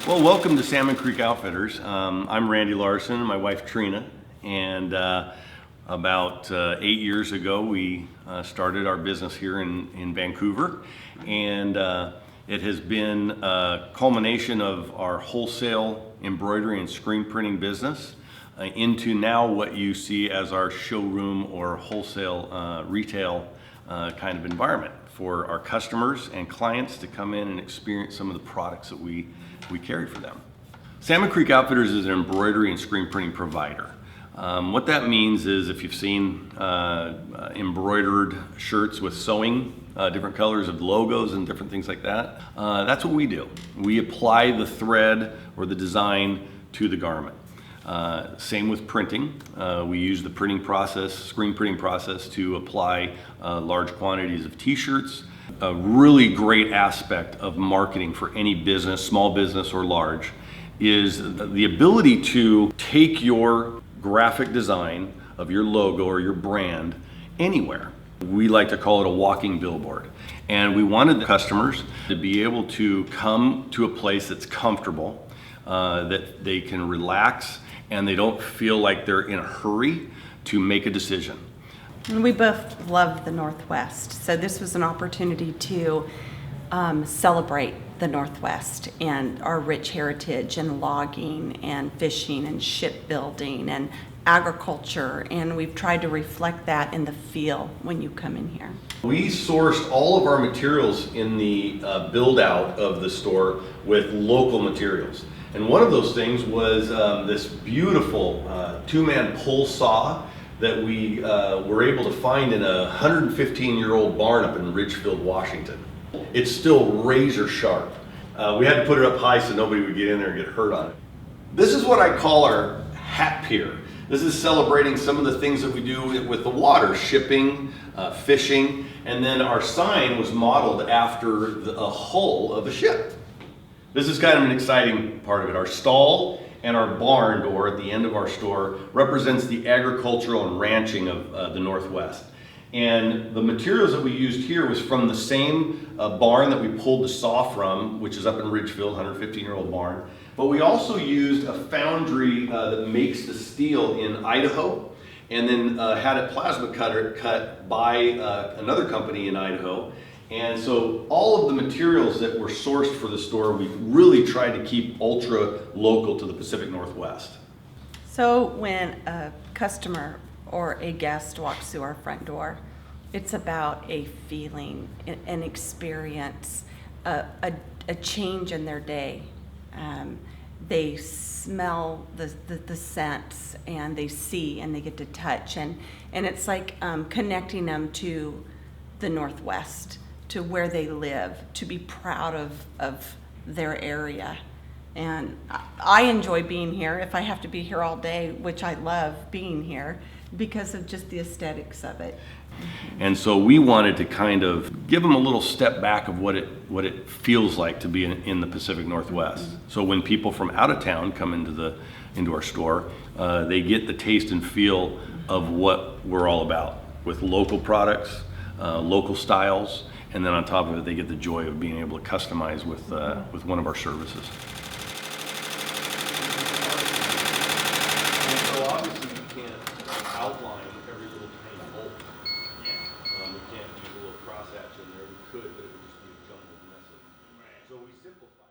Well, welcome to Salmon Creek Outfitters. I'm Randy Larson and my wife Trina, and about 8 years ago we started our business here in Vancouver, and it has been a culmination of our wholesale embroidery and screen printing business into now what you see as our showroom or wholesale retail kind of environment for our customers and clients to come in and experience some of the products that we carry for them. Salmon Creek Outfitters is an embroidery and screen printing provider. What that means is if you've seen embroidered shirts with sewing, different colors of logos and different things like that, that's what we do. We apply the thread or the design to the garment. Same with printing. We use the printing process, screen printing process, to apply large quantities of t-shirts. A really great aspect of marketing for any business, small business or large, is the ability to take your graphic design of your logo or your brand anywhere. We like to call it a walking billboard. And we wanted the customers to be able to come to a place that's comfortable, that they can relax, and they don't feel like they're in a hurry to make a decision. And we both love the Northwest, so this was an opportunity to celebrate the Northwest and our rich heritage and logging and fishing and shipbuilding and agriculture, and we've tried to reflect that in the feel when you come in here. We sourced all of our materials in the build out of the store with local materials. And one of those things was this beautiful two-man pull saw that we were able to find in a 115-year-old barn up in Ridgefield, Washington. It's still razor sharp. We had to put it up high so nobody would get in there and get hurt on it. This is what I call our hat pier. This is celebrating some of the things that we do with the water, shipping, fishing, and then our sign was modeled after a hull of a ship. This is kind of an exciting part of it. Our stall and our barn door at the end of our store represents the agricultural and ranching of the Northwest. And the materials that we used here was from the same barn that we pulled the saw from, which is up in Ridgefield, 115-year-old barn. But we also used a foundry that makes the steel in Idaho, and then had it plasma cut by another company in Idaho. And so all of the materials that were sourced for the store, we really tried to keep ultra local to the Pacific Northwest. So when a customer or a guest walks through our front door, it's about a feeling, an experience, a change in their day. They smell the scents, and they see, and they get to touch, and it's like connecting them to the Northwest, to where they live, to be proud of their area. And I enjoy being here if I have to be here all day, which I love being here because of just the aesthetics of it. And so we wanted to kind of give them a little step back of what it feels like to be in the Pacific Northwest. Mm-hmm. So when people from out of town come into our store, they get the taste and feel of what we're all about, with local products, local styles, and then on top of it, they get the joy of being able to customize with one of our services. And so obviously you can't outline every little tiny hole. Yeah. We can't use a little crosshatch in there. We could, but it would just be a jumbled mess. So we simplify.